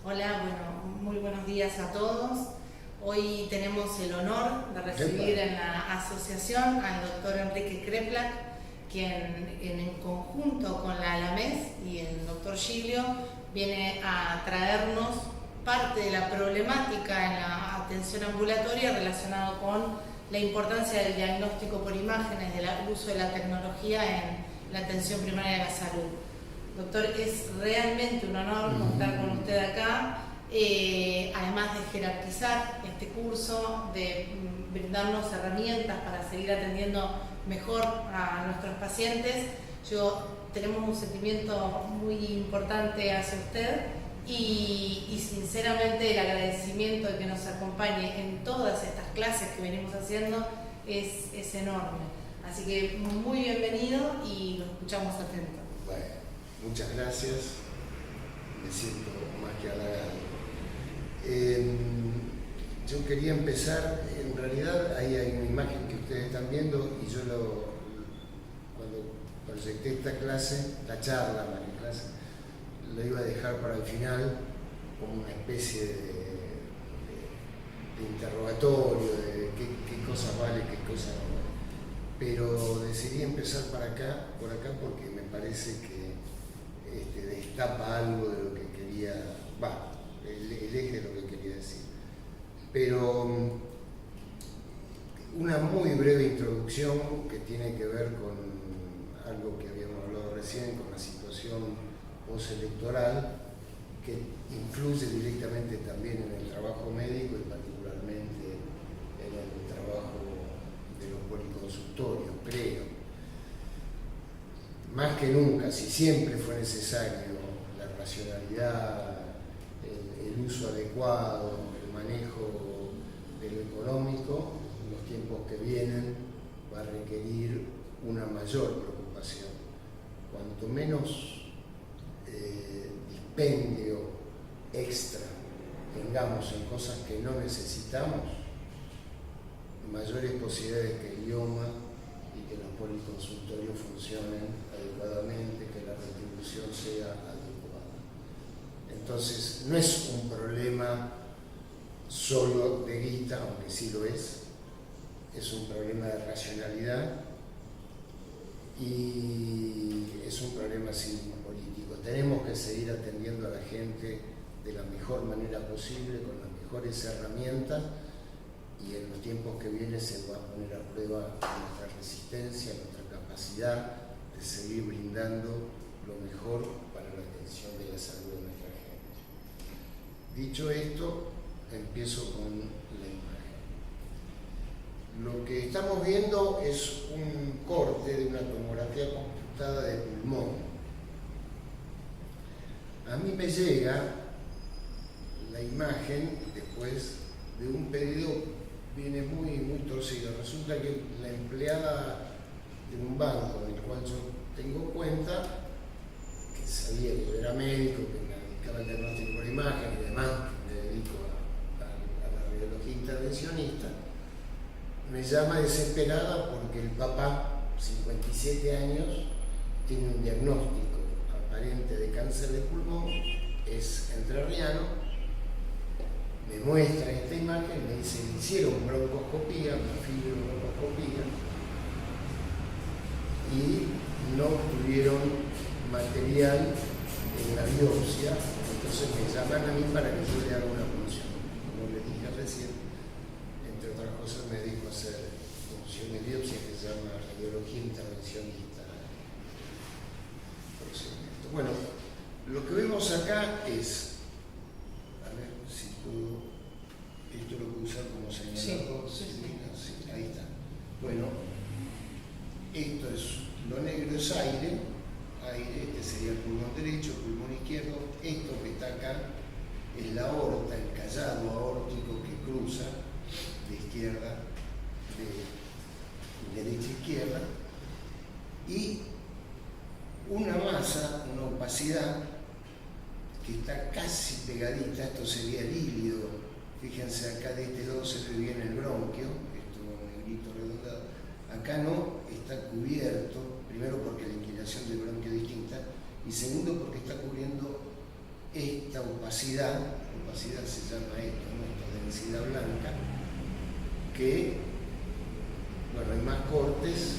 Hola, bueno, muy buenos días a todos. Hoy tenemos el honor de recibir en la asociación al doctor Enrique Kreplak, quien en conjunto con la ALAMES y el doctor Giglio viene a traernos parte de la problemática en la atención ambulatoria relacionado con la importancia del diagnóstico por imágenes, del uso de la tecnología en la atención primaria de la salud. Doctor, es realmente un honor contar con usted acá, además de jerarquizar este curso, de brindarnos herramientas para seguir atendiendo mejor a nuestros pacientes. Tenemos un sentimiento muy importante hacia usted y sinceramente el agradecimiento de que nos acompañe en todas estas clases que venimos haciendo es enorme. Así que muy bienvenido y lo escuchamos atentos. Bueno, muchas gracias, me siento más que halagado. Yo quería empezar, en realidad ahí hay una imagen que ustedes están viendo y yo cuando proyecté esta clase, la charla, más que clase, lo iba a dejar para el final como una especie de interrogatorio de qué cosas vale, qué cosas no vale. Pero decidí empezar por acá porque me parece que destapa algo de lo que quería, el eje de lo que quería decir. Pero una muy breve introducción que tiene que ver con algo que habíamos hablado recién, con la situación postelectoral, que influye directamente también en el trabajo médico y particularmente en el trabajo de los policonsultorios, creo. Más que nunca, si siempre fue necesario la racionalidad, el uso adecuado, el manejo de lo económico, en los tiempos que vienen va a requerir una mayor preocupación. Cuanto menos dispendio extra tengamos en cosas que no necesitamos, mayores posibilidades que el IOMA y que los policonsultorios funcionen adecuadamente, que la retribución sea adecuada. Entonces, no es un problema solo de guita, aunque sí lo es un problema de racionalidad y es un problema político. Tenemos que seguir atendiendo a la gente de la mejor manera posible, con las mejores herramientas, y en los tiempos que vienen se va a poner a prueba nuestra resistencia, nuestra capacidad de seguir brindando lo mejor para la atención de la salud de nuestra gente. Dicho esto, empiezo con la imagen. Lo que estamos viendo es un corte de una tomografía computada de pulmón. A mí me llega la imagen después de un pedido, viene muy torcido. Resulta que la empleada de un banco en el cual yo tengo cuenta, que sabía que yo era médico, que me dedicaba al diagnóstico por imagen y demás, me dedico a la radiología intervencionista, me llama desesperada porque el papá, 57 años, tiene un diagnóstico aparente de cáncer de pulmón, es entrerriano, me muestra esta imagen, me dice, le hicieron broncoscopía, una fibrobroncoscopía, y no obtuvieron material en la biopsia, entonces me llaman a mí para que yo le haga una punción. Como les dije recién, entre otras cosas me dedico a hacer punción de biopsia que se llama radiología intervencionista. Procedimiento. Bueno, lo que vemos acá es, a ver si puedo, esto lo puedo usar como señalador. Sí, ahí está. Bueno, esto es, lo negro es aire, este sería el pulmón derecho, el pulmón izquierdo, esto que está acá es la aorta, el callado aórtico que cruza de izquierda, de derecha a izquierda, y una masa, una opacidad que está casi pegadita, esto sería el hílido, fíjense acá de este lado se ve bien el bronquio, esto negrito redondado, acá no, está cubierto, primero porque la inclinación del bronquio es distinta, y segundo porque está cubriendo esta opacidad se llama esto, ¿no? Esta densidad blanca, que, bueno, en más cortes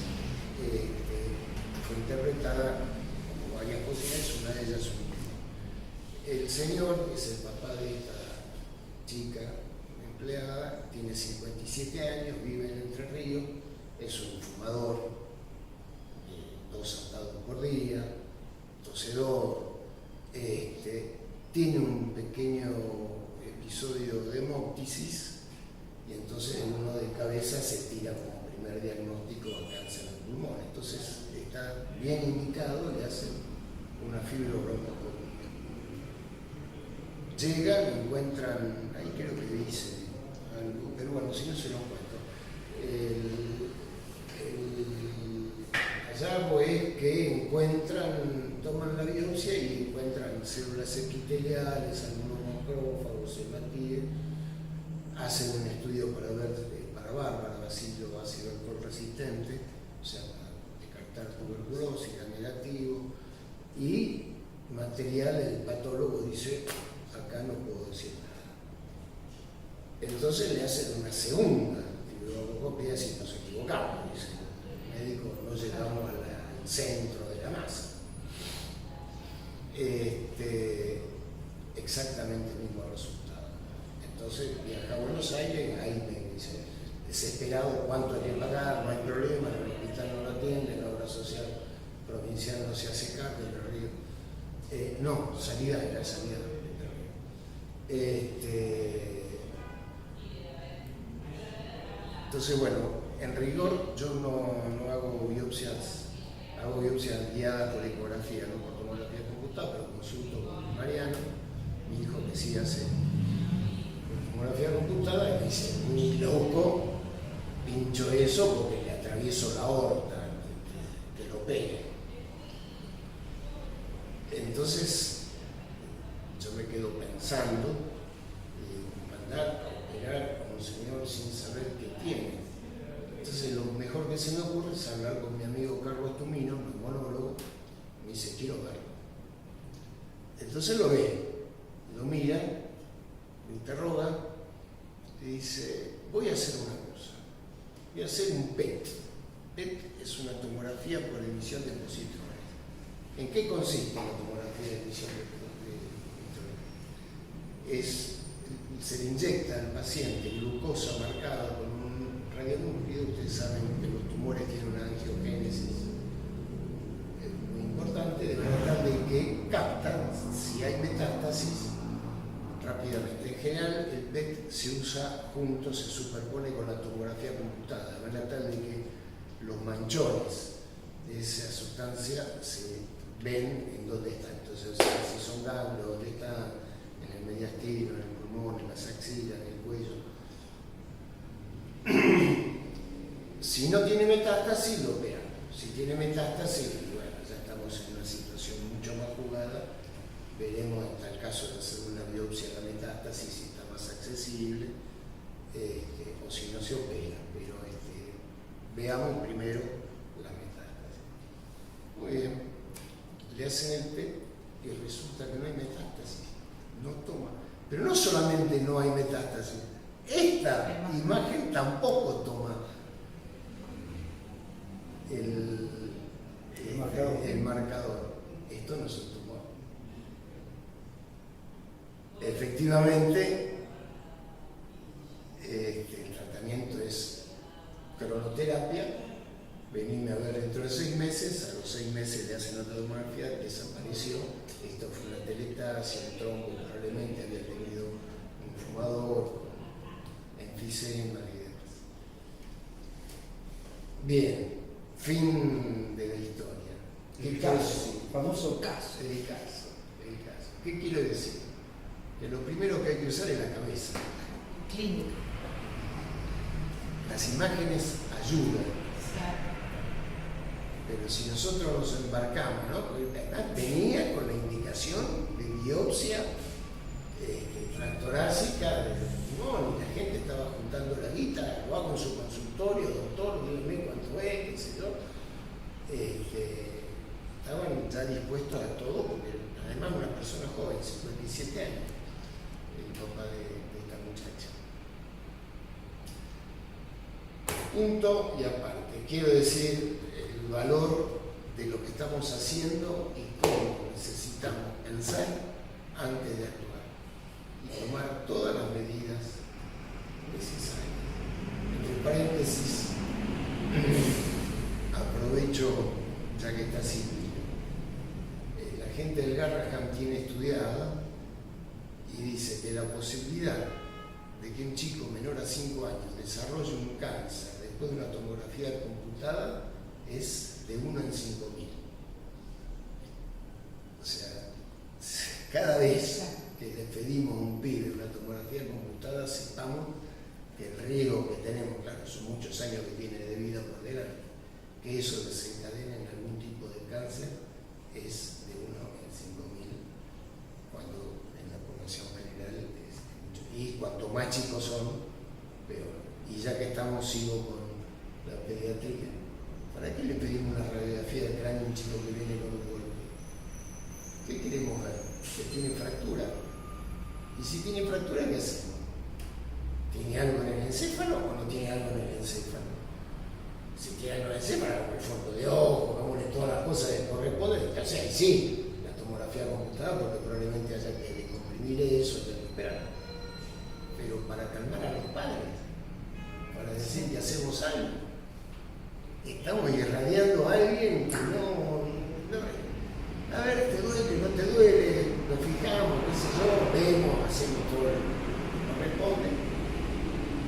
fue interpretada como varias posibilidades, una de ellas el señor, que es el papá de esta chica empleada, tiene 57 años, vive en Entre Ríos, es un fumador, 2 atados por día, tosedor, tiene un pequeño episodio de hemóptisis y entonces en uno de cabeza se tira como primer diagnóstico de cáncer de pulmón. Entonces está bien indicado, le hacen una fibrobroncotomía. Llegan, encuentran, ahí creo que dice algo, pero bueno, si no se lo cuento. El hallazgo es que toman la biopsia y encuentran células epiteliales, algunos macrófagos, hematíes, hacen un estudio para ver, para bacilo ácido alcohol resistente, o sea, para descartar tuberculosis, era negativo, y material, el patólogo dice, acá no puedo decir nada. Entonces le hacen una segunda fibroscopia si nos equivocamos, dice el médico, no llegamos al centro de la masa. Exactamente el mismo resultado. Entonces viaja a Buenos Aires, ahí me dice, desesperado, ¿cuánto hay que pagar? No hay problema, el hospital no lo atiende, la obra social provincial no se hace cargo, el río. No, salida de la salida del río. Entonces, bueno, en rigor yo no hago biopsias, hago biopsias guiadas por ecografía, no por tomografía computada, pero consulto con Mariano, mi hijo que sí hace tomografía computada, y me dice, ni loco, pincho eso porque le atravieso la aorta, que lo pegue. Entonces, yo me quedo pensando, mandar a operar a un señor sin saber qué tiene. Entonces lo mejor que se me ocurre es hablar con mi amigo Carlos Tumino, neumonólogo, me dice, quiero verlo. Entonces lo ve, lo mira, me interroga, y dice, voy a hacer una cosa, voy a hacer un PET. PET es una tomografía por emisión de positrones. ¿En qué consiste la tomografía de emisión de positrones? Se le inyecta al paciente glucosa marcada con un radionúclido. Ustedes saben que los tumores tienen una angiogénesis muy importante, de manera tal de que captan si hay metástasis rápidamente. En general, el PET se usa junto, se superpone con la tomografía computada, de manera tal de que los manchones de esa sustancia se ven en dónde están. Entonces, si son ganglios, dónde están, en el mediastino, en el pulmón, en las axilas, en el cuello. Si no tiene metástasis, lo operan. Si tiene metástasis, bueno, ya estamos en una situación mucho más jugada. Veremos hasta el caso de hacer una biopsia de la metástasis, si está más accesible, o si no se opera. Pero veamos primero la metástasis. Muy bien. Le hacen el PET y resulta que no hay metástasis. No toma. Pero no solamente no hay metástasis, esta imagen tampoco toma el marcador. Esto no se tomó. Efectivamente, el tratamiento es cronoterapia. Venime a ver dentro de 6 meses, a los 6 meses le hacen otra tomografía, desapareció. Esto fue una telestasia, el tronco probablemente había tenido un fumador, enfisema y demás. Bien, fin de la historia. El caso, famoso caso. El caso. ¿Qué quiero decir? Que lo primero que hay que usar es la cabeza. Clínica. Las imágenes ayudan. Pero si nosotros nos embarcamos, ¿no? Venía con la indicación de biopsia transtorácica del pulmón y la gente estaba juntando la guita, lo hago en su consultorio, doctor, dígame cuánto es, qué sé yo. Estaban ya dispuestos a todo porque a además una persona joven, 57 años, el papá de esta muchacha. Punto y aparte, quiero decir el valor de lo que estamos haciendo y cómo necesitamos pensar antes de actuar y tomar todas las medidas necesarias. Entre paréntesis, aprovecho, ya que está Silvia, la gente del Garrahan tiene estudiado y dice que la posibilidad de que un chico menor a 5 años desarrolle un cáncer después de una tomografía computada es de 1 en 5.000. O sea, cada vez que le pedimos a un pibe una tomografía computada, sepamos que el riesgo que tenemos, claro, son muchos años que tiene de vida por delante, que eso desencadene en algún tipo de cáncer es de 1 en 5.000, cuando en la población general es mucho. Y cuanto más chicos son, peor. Y ya que estamos, sigo con la pediatría. ¿Para qué le pedimos una radiografía de cráneo a un chico que viene con un golpe? ¿Qué queremos ver? ¿Que tiene fractura? Y si tiene fractura, ¿qué hacemos? ¿Tiene algo en el encéfalo o no tiene algo en el encéfalo? Si tiene algo en el encéfalo, con el fondo de ojo, vamos todas las cosas que corresponden, entonces ahí sí, la tomografía computada, porque probablemente haya que descomprimir eso, haya que esperar. Pero para calmar a los padres, para decir que hacemos algo, estamos irradiando a alguien que no. A ver, ¿te duele? ¿No te duele? Nos fijamos, qué sé yo, vemos, hacemos todo lo que corresponde.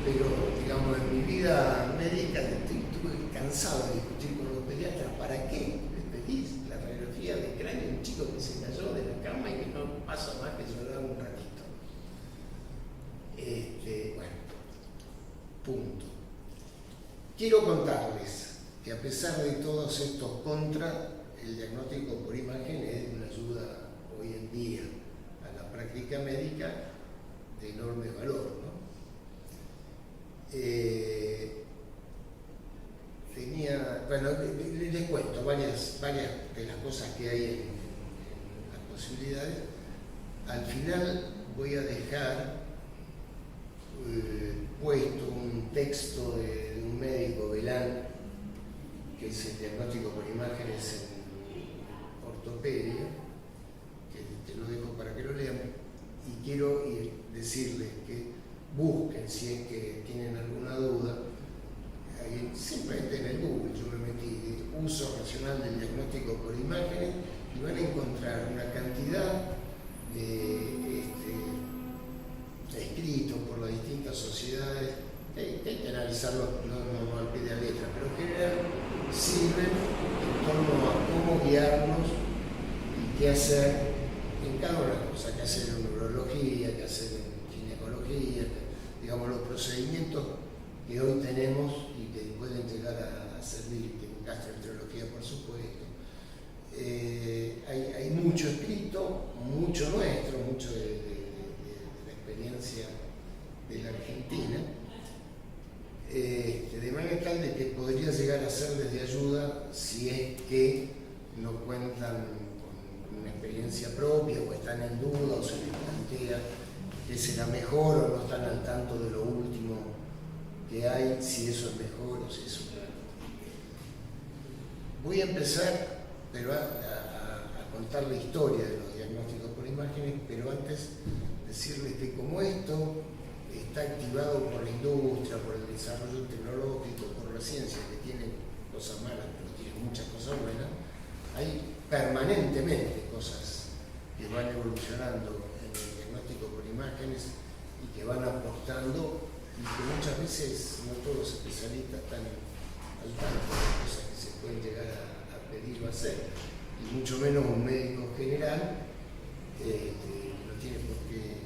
Pero, digamos, en mi vida médica estuve cansado de discutir con los pediatras. ¿Para qué les pedís la radiografía de cráneo de un chico que se cayó de la cama y que no pasa más que llorar un ratito? Bueno, punto. Quiero contarles que a pesar de todos estos contras, el diagnóstico por imagen es una ayuda hoy en día a la práctica médica de enorme valor, ¿no? Bueno, les cuento varias de las cosas que hay en las posibilidades. Al final voy a dejar puesto un texto de un médico, Belán, que es el diagnóstico por imágenes en ortopedia, que te lo dejo para que lo lean, y quiero decirles que busquen, si es que tienen alguna duda, simplemente en el Google, yo me metí uso racional del diagnóstico por imágenes y van a encontrar una cantidad de escritos por las distintas sociedades, que hay que analizarlos no al pie de la letra, pero en general sirven en torno a cómo guiarnos y qué hacer en cada una de las cosas, qué hacer en neurología, qué hacer en ginecología, digamos los procedimientos que hoy tenemos y que pueden llegar a servir, en gastroenterología por supuesto. Hay mucho escrito, mucho nuestro, mucho de la experiencia de la Argentina, de manera tal de que podría llegar a serles de ayuda si es que no cuentan con una experiencia propia o están en duda o se les plantea que será mejor o no están al tanto de lo último que hay, si eso es mejor o si eso es peor. Voy a empezar pero a contar la historia de los diagnósticos por imágenes, pero antes decirles que como esto está activado por la industria, por el desarrollo tecnológico, por la ciencia, que tiene cosas malas, pero tiene muchas cosas buenas, hay permanentemente cosas que van evolucionando en el diagnóstico por imágenes y que van aportando, y que muchas veces no todos los especialistas están al tanto de cosas que se pueden llegar a pedir o hacer, y mucho menos un médico general no tiene por qué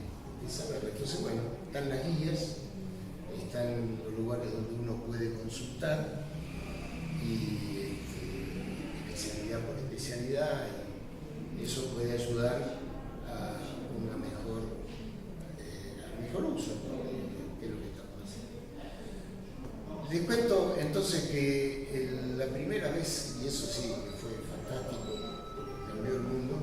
saberlo. Entonces, bueno, están las guías, están los lugares donde uno puede consultar, y especialidad por especialidad, y eso puede ayudar a al mejor uso, ¿no? De lo que estamos haciendo. Les cuento entonces que la primera vez, y eso sí fue fantástico, porque cambió el mundo,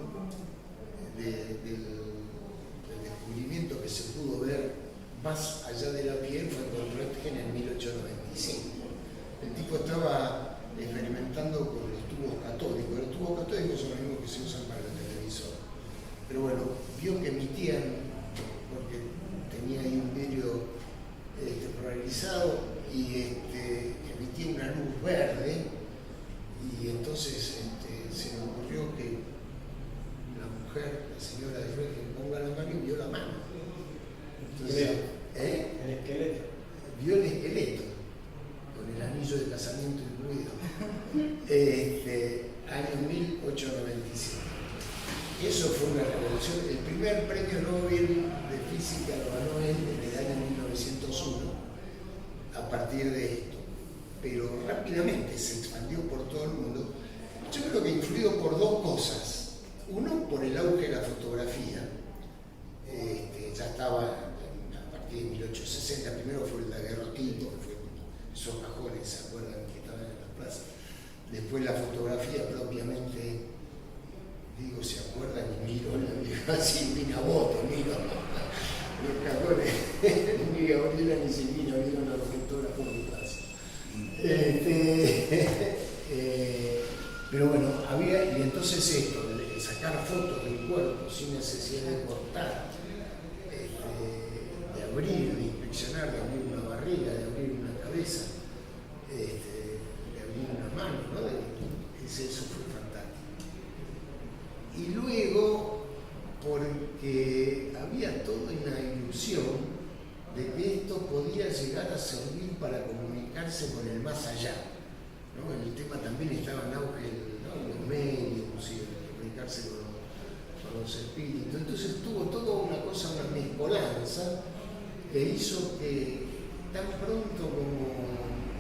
mujer, la señora de Röntgen, ponga la mano y vio la mano. Entonces, El esqueleto. vio el esqueleto, con el anillo de casamiento incluido. Año 1895. Eso fue una revolución. El primer premio Nobel de Física lo ganó él en el año 1901, a partir de esto. Pero rápidamente se expandió por todo el mundo. Yo creo que influido por dos cosas. Uno, por el auge de la fotografía. Ya estaba a partir de 1860, primero fue el daguerrotipo, que fue esos cajones, ¿se acuerdan? Que estaban en las plazas. Después la fotografía propiamente, digo, ¿se acuerdan? Y miro, así, Minaboto, miro los cajones, ni Gabriela ni Silvina vieron a los fotógrafos de plaza. Pero bueno, había, y entonces esto, de sacar fotos del cuerpo sin necesidad de cortar, de abrir, de inspeccionar, de abrir una barriga, de abrir una cabeza, de abrir una mano, ¿no? Eso fue fantástico. Y luego, porque había toda una ilusión de que esto podía llegar a servir para comunicarse con el más allá, ¿no? El tema también estaba en auge, ¿no? Los medios, y comunicarse con los espíritus. Entonces tuvo toda una cosa, una mezcolanza, que hizo que tan pronto como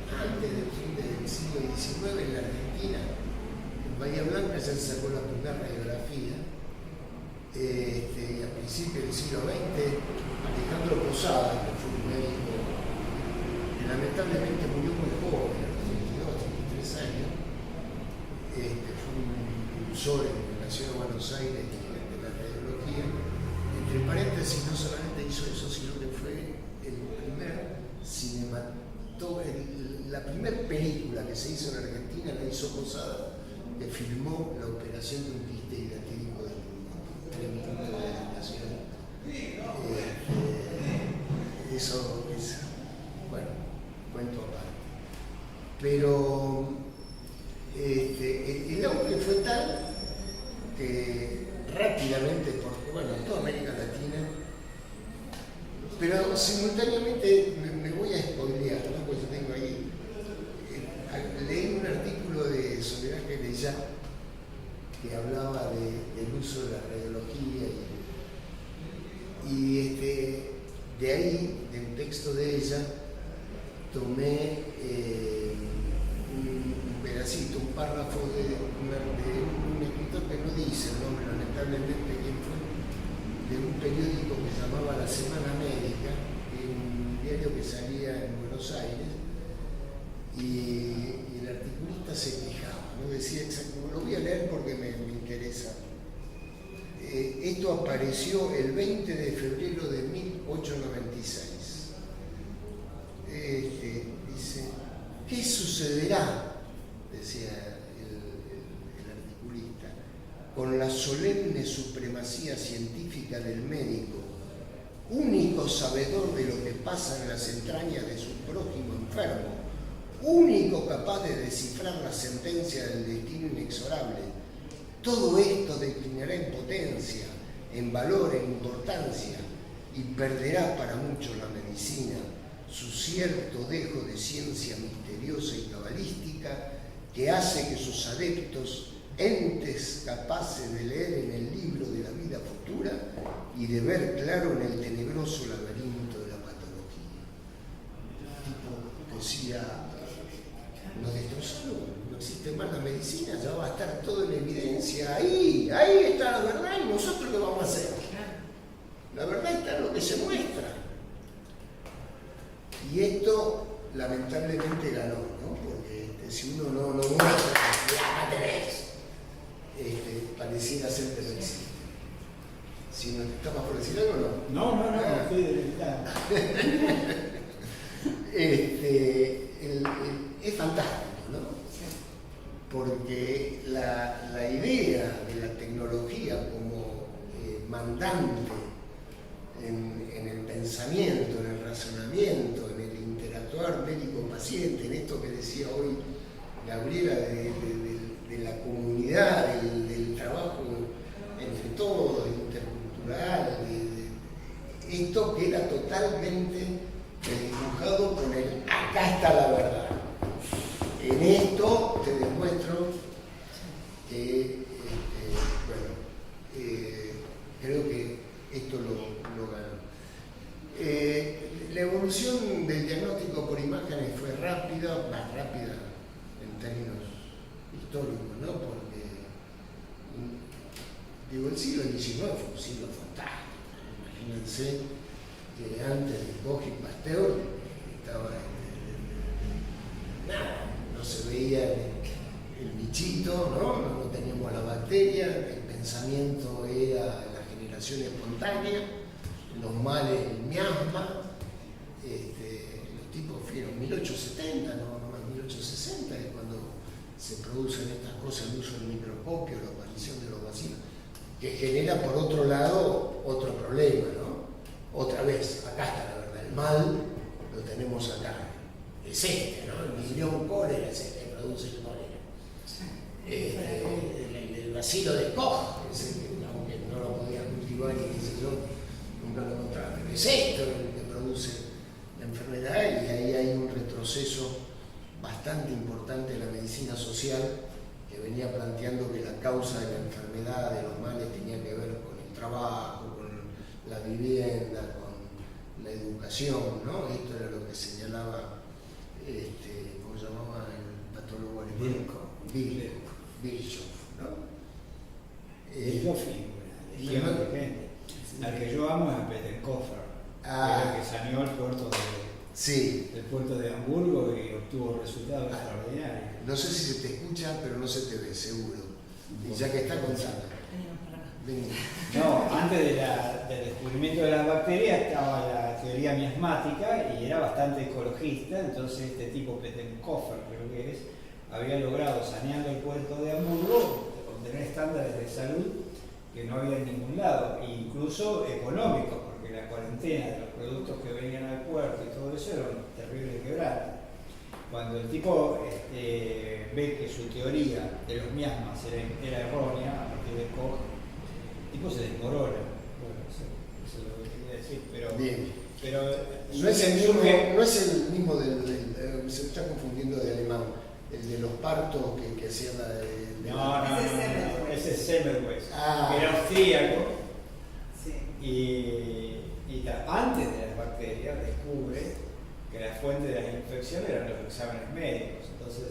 antes del fin del siglo XIX en la Argentina, en Bahía Blanca ya se sacó la primera radiografía. A principios del siglo XX, Alejandro Posada, que fue un médico que lamentablemente murió muy joven, a los 32, 33 años, fue un impulsor en la Nación de Buenos Aires de la radiología. Entre paréntesis, no solamente hizo eso, sino que fue el primer la primera película que se hizo en Argentina la hizo Posada, que filmó la operación de un quiste hidratídico de 3 minutos de dilatación. Eso es, bueno, cuento aparte. Pero el auge fue tal que rápidamente, porque bueno, en toda América Latina, pero simultáneamente me voy a spoilear, ¿no? Pues yo tengo ahí, leí un artículo de Soledad Geleyá que hablaba del uso de la radiología y de ahí, de un texto de ella, tomé un pedacito, un párrafo de un escritor que no dice el nombre, lamentablemente, quién fue, de un periódico que se llamaba La Semana Médica, un diario que salía en Buenos Aires, y el articulista se quejaba, ¿no? Decía exactamente, lo voy a leer porque me interesa. Esto apareció el 20 de febrero de 1896. Dice, ¿qué sucederá? Decía el articulista, con la solemne supremacía científica del médico, único sabedor de lo que pasa en las entrañas de su prójimo enfermo, único capaz de descifrar la sentencia del destino inexorable. Todo esto declinará en potencia, en valor, en importancia, y perderá para muchos la medicina su cierto dejo de ciencia misteriosa y cabalística que hace que sus adeptos, entes capaces de leer en el libro de la vida futura y de ver claro en el tenebroso laberinto de la patología. El tipo decía, nos destrozaron, no existe más la medicina, ya va a estar todo en evidencia, ahí está la verdad y nosotros qué vamos a hacer. La verdad está en lo que se muestra. Y esto lamentablemente ganó, ¿no? Porque si uno no muestra, ya tenés, pareciera ser que no existe. Si no estamos por decir algo, no. No, estoy debilitado. Es fantástico, ¿no? Porque la idea de la tecnología como mandante en el pensamiento, en el razonamiento, en el interactuar médico-paciente, en esto que decía hoy Gabriela de la comunidad, del trabajo entre todos, Digo, el siglo XIX fue un siglo fantástico. Imagínense que antes de Koch y Pasteur estaba nada, no se veía el bichito, ¿no? No teníamos la bacteria, el pensamiento era la generación espontánea, los males, el miasma. Los tipos fueron 1870, no más 1860, es cuando se producen estas cosas, el uso del microscopio, la aparición de los vacilos, que genera por otro lado otro problema, ¿no? Otra vez, acá está la verdad, el mal lo tenemos acá, es ¿no? El millón cólera es que produce el cólera. El vacilo de Koch, aunque no lo podía cultivar y qué sé yo, nunca lo encontraba, pero es esto el que produce la enfermedad, y ahí hay un retroceso bastante importante en la medicina social, que venía planteando que la causa de la enfermedad, de los males, tenía que ver con el trabajo, con la vivienda, con la educación, ¿no? Esto era lo que señalaba, ¿cómo se llamaba el patólogo alemán? Virchow, ¿no? Al que yo amo es a Pettenkofer, que saneó el puerto del puerto de Hamburgo y obtuvo resultados extraordinarios. No sé si se te escucha, pero no se te ve, seguro. Y ya que está contando. No, antes del descubrimiento de las bacterias estaba la teoría miasmática y era bastante ecologista. Entonces este tipo Pettenkofer, creo que es, había logrado, saneando el puerto de Hamburgo, obtener estándares de salud que no había en ningún lado, e incluso económicos, porque la cuarentena de los productos que venían al puerto y todo eso era un terrible quebranto. Cuando el tipo ve que su teoría de los miasmas era errónea a partir de Koch, el tipo se desmorona. Bueno, eso es lo que quería decir, pero no es el mismo se está confundiendo de alemán, el de los partos que hacían la de... No, ese es Semmelweis, que era austríaco, y antes de las bacterias descubre que la fuente de las infecciones eran los exámenes médicos. Entonces,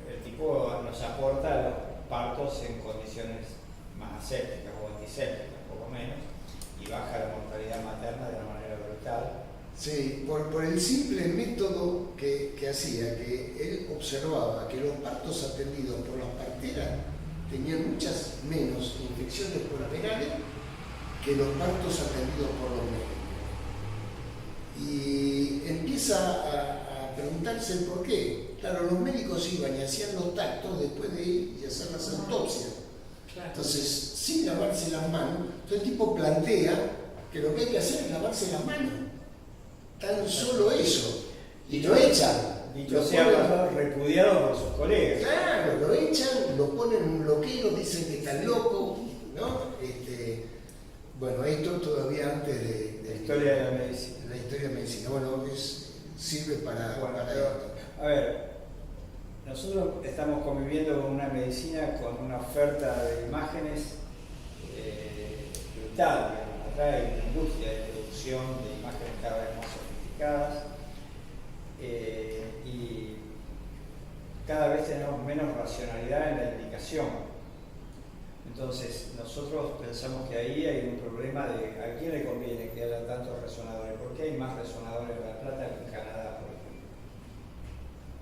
el tipo nos aporta los partos en condiciones más asépticas o antisépticas, poco menos, y baja la mortalidad materna de una manera brutal. Sí, por el simple método que hacía, que él observaba que los partos atendidos por las parteras tenían muchas menos infecciones colaterales que los partos atendidos por los médicos. Y empieza a preguntarse por qué. Claro, los médicos iban y hacían los tactos después de ir y hacer las autopsias. Entonces, sin lavarse las manos, entonces el tipo plantea que lo que hay que hacer es lavarse las manos. Tan solo eso. Y lo echan. Dicho sea repudiado por sus colegas. Claro, lo echan, lo ponen en un bloqueo, dicen que están locos, ¿no? Bueno, esto todavía antes de la historia de la medicina. La historia de la medicina. Bueno, sirve para esto. A ver, nosotros estamos conviviendo con una medicina con una oferta de imágenes brutal. Acá hay una industria de producción de imágenes cada vez más sofisticadas, y cada vez tenemos menos racionalidad en la indicación. Entonces, nosotros pensamos que ahí hay un problema de a quién le conviene que haya tantos resonadores. ¿Por qué hay más resonadores en La Plata que en Canadá, por ejemplo?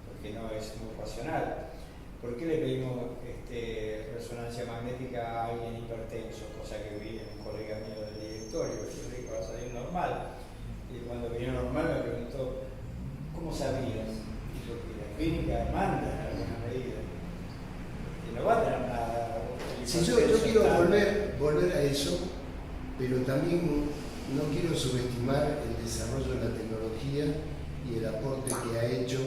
Porque no es muy racional. ¿Por qué le pedimos resonancia magnética a alguien hipertenso? Cosa que vi en un colega mío del directorio, yo dije que va a salir normal. Y cuando vino normal me preguntó, ¿cómo sabías? Y yo, que la clínica manda en alguna medida. Y no va a tener nada. Sí, yo quiero volver a eso, pero también no quiero subestimar el desarrollo de la tecnología y el aporte que ha hecho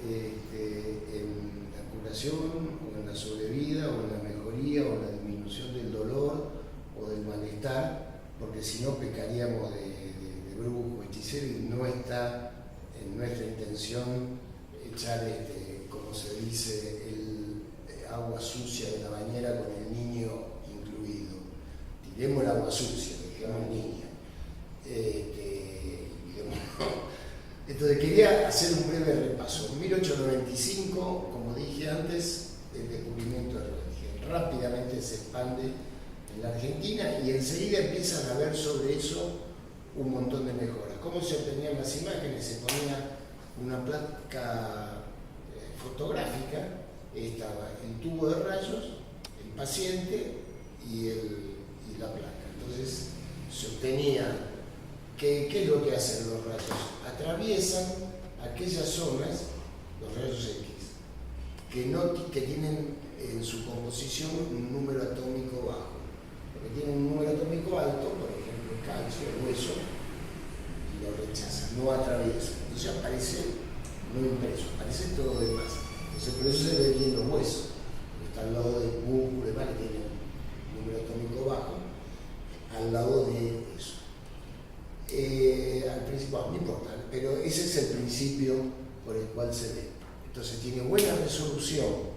en la curación, o en la sobrevida, o en la mejoría, o en la disminución del dolor o del malestar, porque si no pecaríamos de brujo, hechicero, y no está en nuestra intención echar, como se dice, el agua sucia de la bañera con el niño incluido. Tiremos el agua sucia, dejemos al niño. Entonces quería hacer un breve repaso. En 1895, como dije antes, el descubrimiento del grande en la Argentina, y enseguida empiezan a ver sobre eso un montón de mejoras. ¿Cómo se obtenían las imágenes? Se ponía una placa fotográfica, estaba el tubo de rayos, el paciente y la placa. Entonces se obtenía, ¿qué es lo que hacen los rayos? Atraviesan aquellas zonas, los rayos X, que tienen en su composición un número atómico bajo. Porque tienen un número atómico alto, por ejemplo el calcio, el hueso, y lo rechazan, no atraviesan. Entonces aparece no impreso, aparece todo lo demás. Entonces por eso se ve bien los huesos. Está al lado del músculo, que tiene un número atómico bajo, al lado de eso. Al principio, no importa, pero ese es el principio por el cual se ve. Entonces tiene buena resolución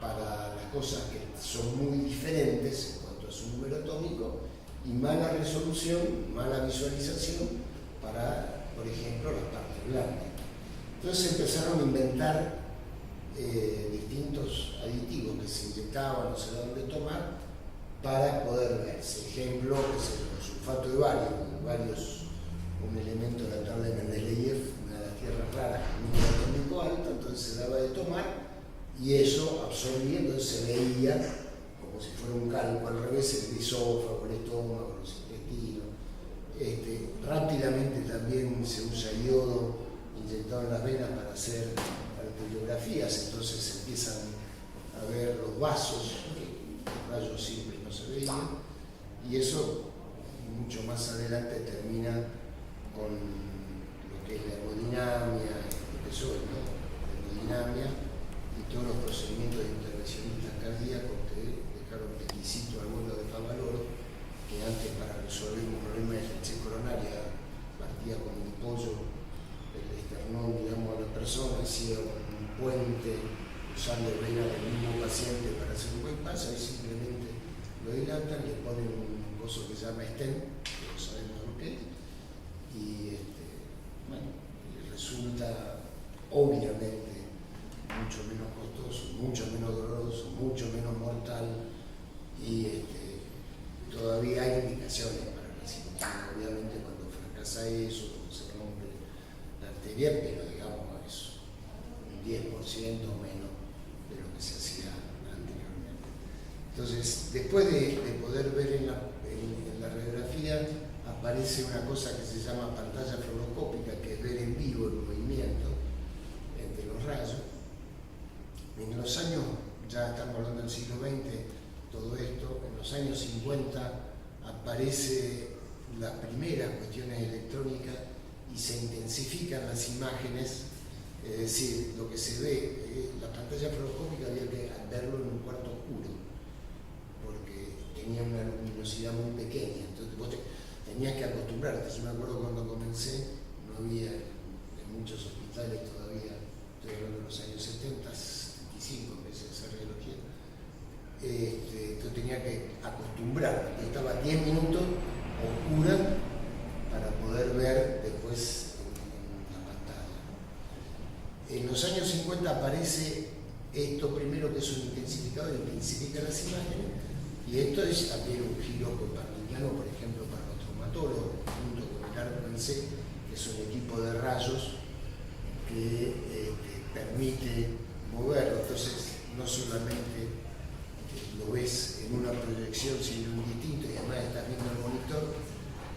para las cosas que son muy diferentes en cuanto a su número atómico, y mala resolución, mala visualización para, por ejemplo, las partes blandas. Entonces empezaron a inventar distintos aditivos que se inyectaban, no sé dónde tomar, para poder verse. Ejemplo, el sulfato de bario, un elemento de la tabla de Mendeleev, una de las tierras raras, con un número atómico alto, entonces se daba de tomar, y eso absorbía, entonces se veía como si fuera un calco al revés, el esófago, el estómago, los intestinos. Rápidamente también se usa yodo inyectado en las venas para hacer arteriografías, entonces se empiezan a ver los vasos, los rayos simples no se veían, y eso mucho más adelante termina con lo que es la hemodinamia, empezó la hemodinamia y todos los procedimientos de intervencionistas cardíacos que dejaron exquisito al vuelo de Favaloro, que antes para resolver un problema de leche coronaria partía con un pollo el esternón, digamos, a la persona, hacía un puente usando vena del mismo paciente para hacer un buen paso, y simplemente lo dilatan, le ponen un coso que se llama stent, que no sabemos lo que es, y resulta obviamente mucho menos costoso, mucho menos doloroso, mucho menos mortal, y todavía hay indicaciones para la cirugía. Obviamente cuando fracasa eso, cuando se rompe la arteria, pero digamos es un 10% menos de lo que se hacía anteriormente. Entonces, después de poder ver en la radiografía, aparece una cosa que se llama pantalla fluoroscópica, que es ver en vivo el movimiento de los rayos. En los años, ya estamos hablando del siglo XX, todo esto, en los años 50 aparece las primeras cuestiones electrónicas y se intensifican las imágenes, es decir, lo que se ve, la pantalla fluoroscópica había que verlo en un cuarto oscuro, porque tenía una luminosidad muy pequeña, entonces vos tenías que acostumbrarte. Yo me acuerdo cuando comencé, no había en muchos hospitales todavía, estoy hablando de los años 70, 75, empecé a hacer radiología, entonces tenía que acostumbrar, estaba 10 minutos oscura para poder ver después en la pantalla. En los años 50 aparece esto primero, que es un intensificador, intensifica las imágenes, y esto es también un giro copernicano, por ejemplo, para los traumatólogos, junto con el arco en C, que es un equipo de rayos que permite moverlo. Entonces, no solamente lo ves en una proyección, sino en un distinto, y además estás viendo el monitor.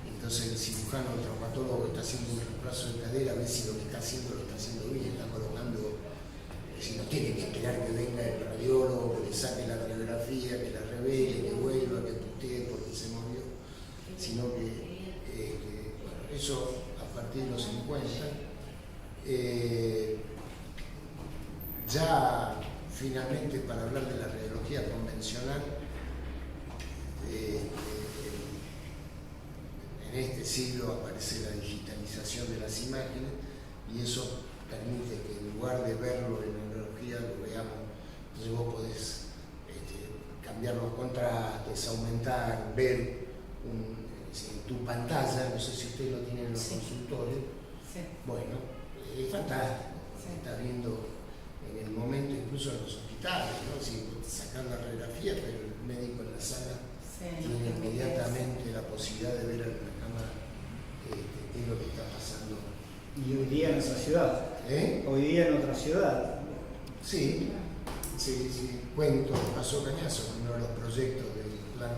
Entonces el cirujano, el traumatólogo que está haciendo un reemplazo de cadera, ve si lo que está haciendo lo está haciendo bien, está colocando, si no tiene que esperar que venga el radiólogo, que le saque la radiografía, que la revele, que vuelva, que putee porque se movió, sino que bueno, eso a partir de los 50. Ya finalmente, para hablar de la radiología convencional, en este siglo aparece la digitalización de las imágenes, y eso permite que en lugar de verlo en la radiología lo veamos. Entonces vos podés cambiar los contrastes, aumentar, ver tu pantalla, no sé si ustedes lo tienen en los consultorios. Sí. Bueno, es fantástico, estás viendo en el momento, incluso en los hospitales, ¿no? Si sacar la radiografía, pero el médico en la sala Sí, tiene inmediatamente la posibilidad de ver en la cámara qué es lo que está pasando. Y hoy día en nuestra ciudad. Hoy día en otra ciudad. Sí, sí. Cuento, pasó Cañazo, uno de los proyectos del Plan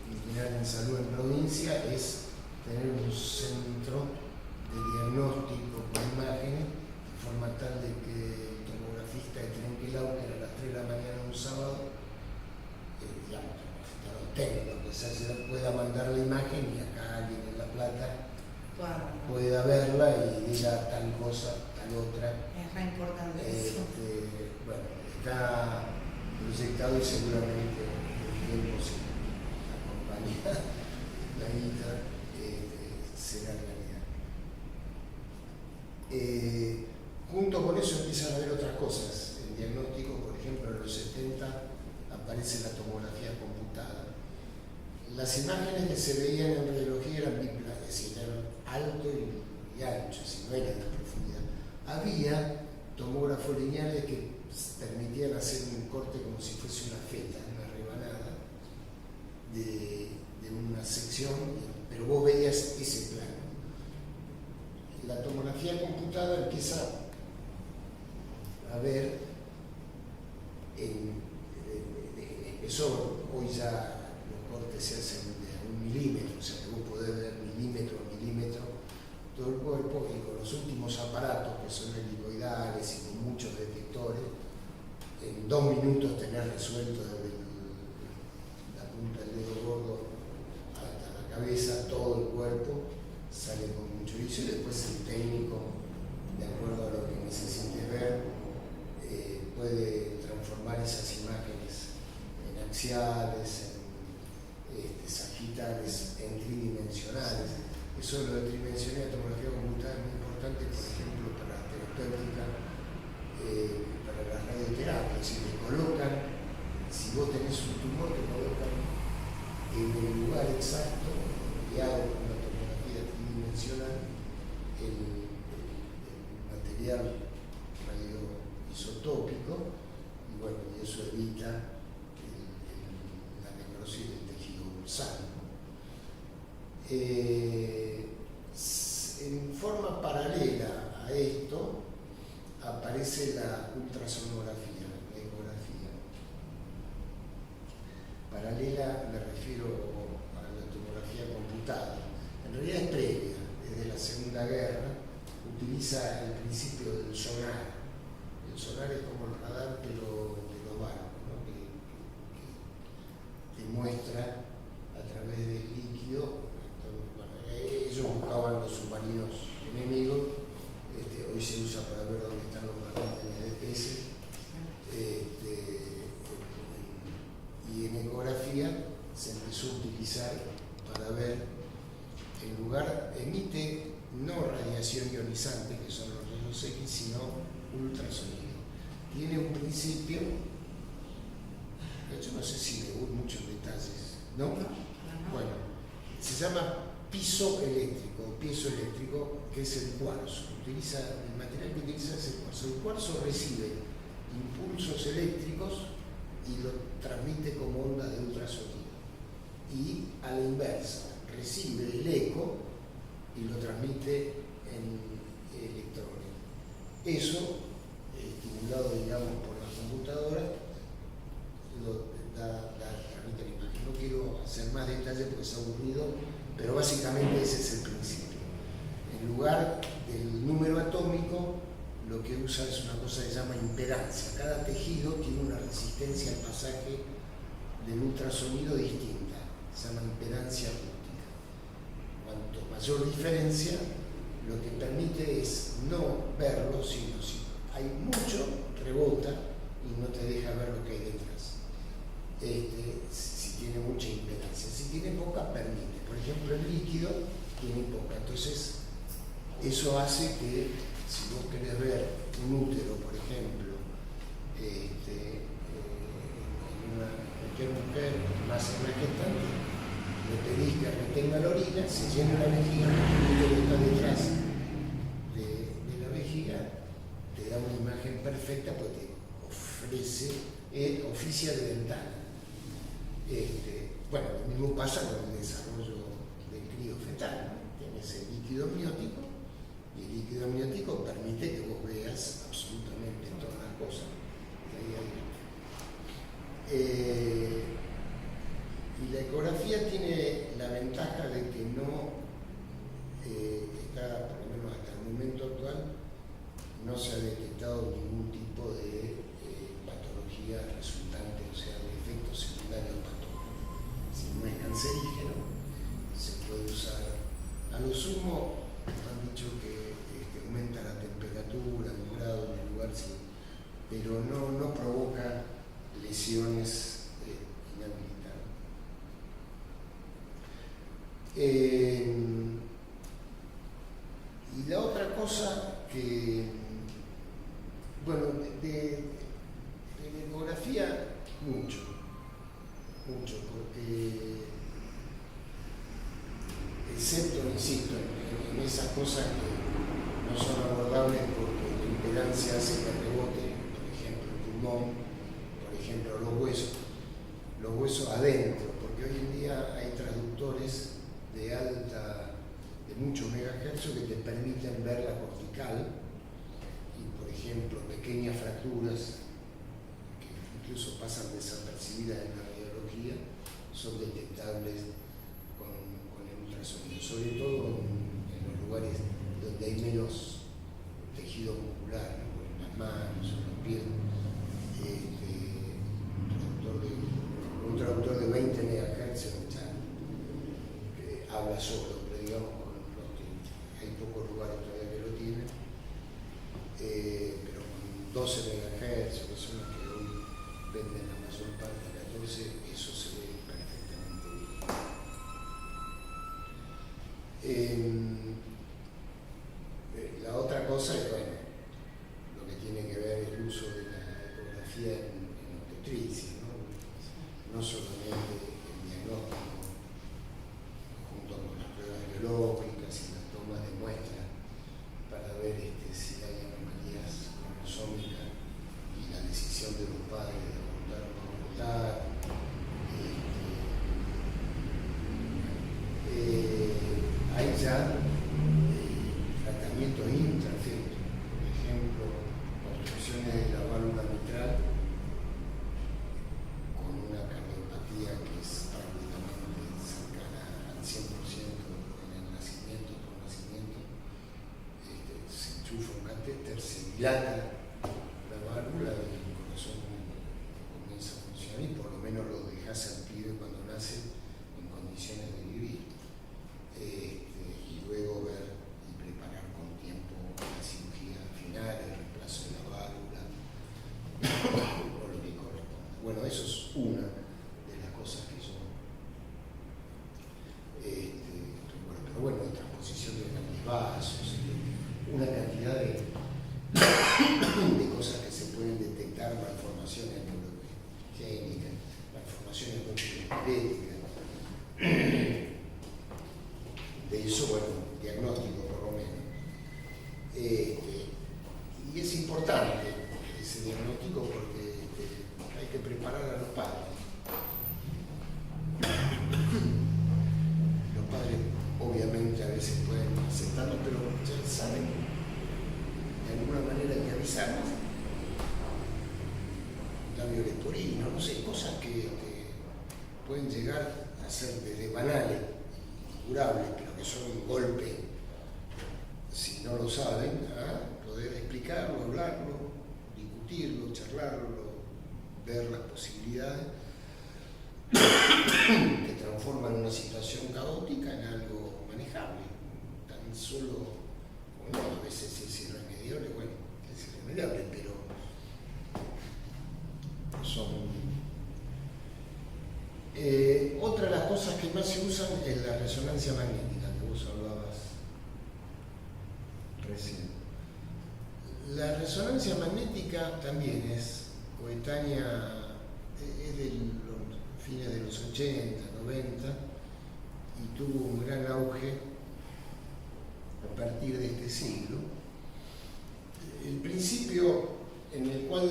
Quinquenal en Salud en provincia es tener un centro de diagnóstico con imágenes, de forma tal de que el tomografista de Trenquelau, que era a las 3 de la mañana un sábado, digamos, los técnicos que se hace, pueda mandar la imagen y acá alguien en La Plata pueda verla y diga tal cosa, tal otra. Es re importante eso. Bueno, está proyectado y seguramente el tiempo se acompaña la guita, será realidad. Junto con eso empiezan a haber otras cosas. El diagnóstico, por ejemplo, en los 70 aparece la tomografía computada. Las imágenes que se veían en radiología eran biplanas, es decir, eran alto y ancho, si no eran de profundidad. Había tomógrafos lineales que permitían hacer un corte como si fuese una feta, una rebanada de una sección, pero vos veías ese plano. La tomografía computada empieza a ver, empezó, hoy ya los cortes se hacen de 1 milímetro, o sea que vos podés ver milímetro a milímetro todo el cuerpo, y con los últimos aparatos que son helicoidales y con muchos detectores, en 2 minutos tenés resuelto desde la punta del dedo gordo hasta la cabeza, todo el cuerpo, sale con mucho vicio, y después el técnico, de acuerdo a lo que necesite ver, puede transformar esas imágenes en axiales, en sagittales, en tridimensionales. Eso lo de tridimensional de tomografía computada es muy importante, por ejemplo, para la terapéutica, para la radioterapia. Si te colocan, si vos tenés un tumor, te colocan en el lugar exacto, guiado por una tomografía tridimensional, el material radioisotópico, y bueno, y eso evita la necrosis del tejido bursal. En forma paralela a esto aparece la ultrasonografía, la ecografía. Paralela me refiero a la tomografía computada. En realidad es previa, desde la Segunda Guerra, utiliza el principio del sonar. El sonar es como el radar de los barcos, ¿no? que muestra a través del líquido. Ellos buscaban los submarinos enemigos, hoy se usa para ver dónde están los matones de DPS, y en ecografía se empezó a utilizar para ver, en lugar, emite no radiación ionizante, que son los rayos X, sino ultrasonido. Tiene un principio, de hecho no sé si me voy muchos detalles, ¿no? Bueno, se llama piso eléctrico, que es el cuarzo. El material que utiliza es el cuarzo. El cuarzo recibe impulsos eléctricos y lo transmite como onda de ultrasonido. Y a la inversa, recibe el eco y lo transmite en electrones. Eso, estimulado, digamos, por la computadora, lo transmite la imagen. No quiero hacer más detalles porque es aburrido, pero básicamente ese es el principio. En lugar del número atómico, lo que usa es una cosa que se llama impedancia. Cada tejido tiene una resistencia al pasaje del ultrasonido distinta, se llama impedancia acústica. Cuanto mayor diferencia, lo que permite es no verlo, sino si hay mucho, rebota y no te deja ver lo que hay detrás. Si tiene mucha impedancia, si tiene poca, permite. Por ejemplo, el líquido tiene poca, entonces eso hace que si vos querés ver un útero, por ejemplo, en cualquier mujer más en la gestante, le pedís que retenga la orina, se llena la vejiga, el útero está detrás de la vejiga, te da una imagen perfecta porque te ofrece oficia de ventana. Bueno, lo mismo pasa con el desarrollo del crío fetal, ¿no? Tienes el líquido amniótico, y el líquido amniótico permite que vos veas absolutamente todas las cosas que hay ahí. Y la ecografía tiene la ventaja de que no está, por lo menos hasta el momento actual, no se ha detectado ningún tipo de patología resultante, o sea, de efectos secundarios patológicos. Si no es cancerígeno, se puede usar. A lo sumo, han dicho que aumenta la temperatura, 1 grado en el lugar, sí, pero no provoca lesiones inhabilitadas. Y la otra cosa que, bueno, de la ecografía, mucho, porque excepto, insisto, en esas cosas que no son abordables porque la imperancia hace que rebote, por ejemplo, el pulmón, por ejemplo, los huesos adentro, porque hoy en día hay traductores de muchos megahercios que te permiten ver la cortical y, por ejemplo, pequeñas fracturas que incluso pasan desapercibidas en la radiología son detectables con el ultrasonido, sobre todo en los lugares donde hay menos tejido muscular, ¿no? En las manos, en los pies. Un traductor de 20 MHz que habla solo, pero digamos hay pocos lugares todavía que lo tienen, pero con 12 MHz, que son los que hoy venden la mayor parte, 14, eso se ve perfectamente bien. La otra cosa es, bueno, lo que tiene que ver el uso de la ecografía en obstetricia, no solamente el diagnóstico, junto con las pruebas biológicas y las tomas de muestras para ver si hay anomalías cromosómicas y la decisión de los padres de abortar o no abortar. Hay ya tratamientos intrafetos, por ejemplo, obstrucciones de la válvula mitral con una cardiopatía que es prácticamente cercana al 100% en el nacimiento, por nacimiento. Se enchufa un catéter, se dilata la válvula y el corazón comienza a funcionar y por lo menos lo dejas al pibe cuando nace en condiciones de vivir. Y luego ver y preparar con tiempo la cirugía final, el reemplazo de la válvula o lo que corresponda. Bueno, eso es una de las cosas que yo recuerdo. Pero bueno, la transposición de grandes vasos, una cantidad de cosas que se pueden detectar, malformaciones neurogénicas, malformaciones musculoesqueléticas. De eso, bueno, diagnóstico por lo menos. Y es importante ese diagnóstico porque hay que preparar a los padres. Los padres obviamente a veces pueden aceptarlo, pero ya saben, de alguna manera hay que avisarnos. Labio leporino, no sé, cosas que pueden llegar a ser desde banales, curables, pero que son un golpe, si no lo saben, poder explicarlo, hablarlo, discutirlo, charlarlo, ver las posibilidades que transforman una situación caótica en algo manejable. Tan solo, bueno, a veces es irremediable, bueno, es irremediable, pero son... otra de las cosas que más se usan es la resonancia magnética, que vos hablabas recién. La resonancia magnética también es coetánea, es de los fines de los 80, 90, y tuvo un gran auge a partir de este siglo. El principio en el cual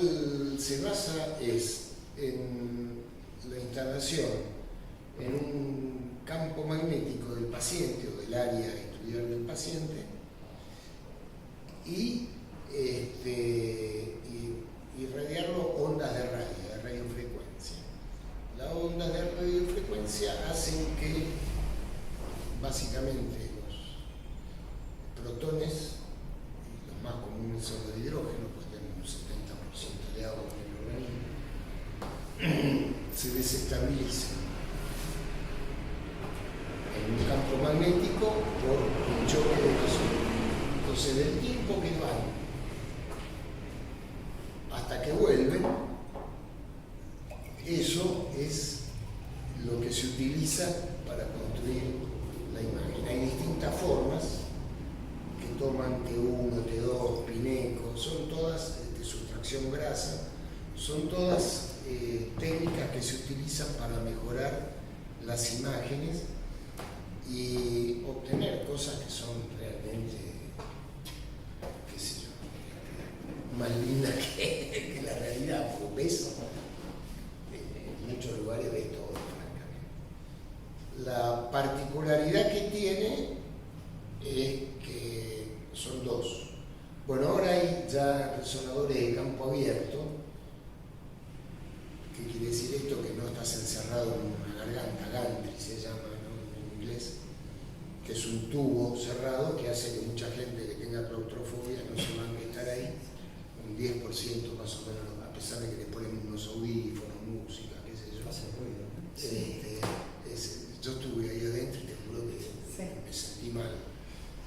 se basa es en la instalación en un campo magnético del paciente o del área a estudiar del paciente y irradiarlo ondas de radiofrecuencia. Las ondas de radiofrecuencia hacen que básicamente los protones, los más comunes son los de hidrógeno, pues tenemos un 70% de agua en el organismo, se desestabilicen en un campo magnético por un choque de los ondas. Entonces, del tiempo que van hasta que vuelven, eso es lo que se utiliza para construir la imagen. Hay distintas formas que toman T1, T2, Pineco, son todas de sustracción grasa, son todas técnicas que se utilizan para mejorar las imágenes y obtener cosas que son realmente, qué sé yo, más lindas que la realidad, porque ves, en muchos lugares ves todo, francamente. La particularidad que tiene es que son dos. Bueno, ahora hay ya resonadores de campo abierto. ¿Qué quiere decir esto? Que no estás encerrado en una garganta, gantry se llama, ¿no?, en inglés, que es un tubo cerrado que hace que mucha gente que tenga claustrofobia no se van a estar ahí, un 10% más o menos, a pesar de que le ponen unos audífonos, música, qué sé yo. Hace ruido. Yo estuve ahí adentro y te juro que Sí. me sentí mal,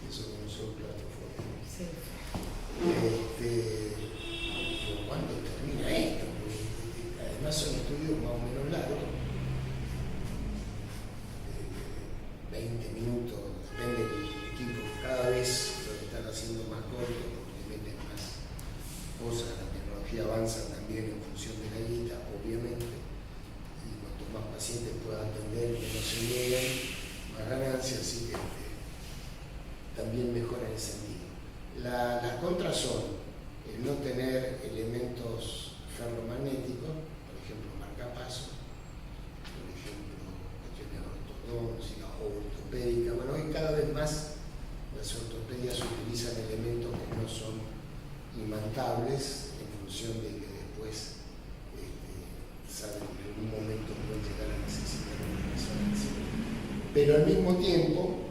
eso que no soy claustrofóbico. Sí. Digo, ¿cuándo termina esto? Porque, además son estudios más o menos largos, 20 minutos, depende del equipo, cada vez lo están haciendo más corto porque le meten más cosas, la tecnología avanza también en función de la guita, obviamente, y cuanto más pacientes puedan atender, que no se nieguen, más ganancias, así que también mejora en ese sentido. Las contras son el no tener elementos ferromagnéticos, por ejemplo marcapasos, por ejemplo cuestiones ortodoncia o ortopédica. Bueno, hoy cada vez más las ortopedias utilizan elementos que no son imantables en función de que después saben que en algún momento pueden llegar a necesitar una resonancia. Pero al mismo tiempo,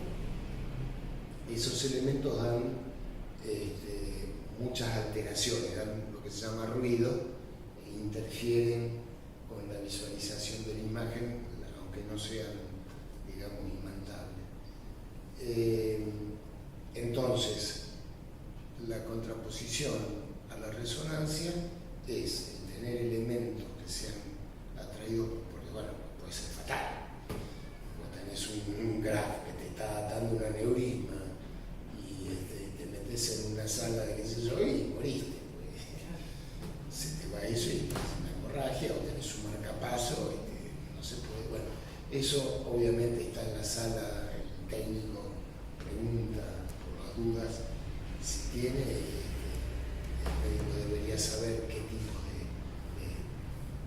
esos elementos dan muchas alteraciones, dan lo que se llama ruido, e interfieren con la visualización de la imagen, aunque no sean, digamos, imantables. Entonces, la contraposición a la resonancia es el tener elementos que sean atraídos, porque bueno, puede ser fatal. Vos tenés un graf que te está dando un aneurisma y te metes en una sala de qué sé yo y moriste, pues. Se te va eso y tienes una hemorragia o tenés un marcapaso y no se puede. Bueno, eso obviamente está en la sala, el técnico pregunta por las dudas si tiene, el médico debería saber qué tipo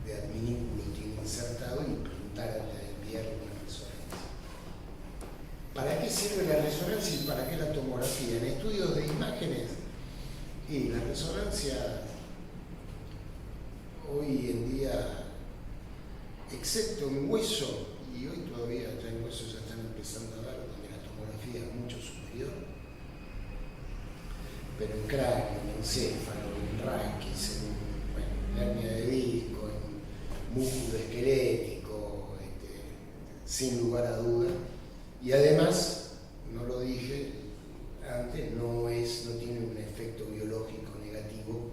de adminículo tiene insertado y preguntar antes de enviarle una resonancia. ¿Para qué sirve la resonancia y para qué la tomografía? En estudios de imágenes, y la resonancia hoy en día, excepto en hueso, y hoy todavía ya en hueso ya están empezando a dar, donde la tomografía es mucho superior, pero en cráneo, en encéfalo, en raquis, en hernia de disco, en músculo esquelético, sin lugar a duda. Y además, no lo dije antes, no tiene un efecto biológico negativo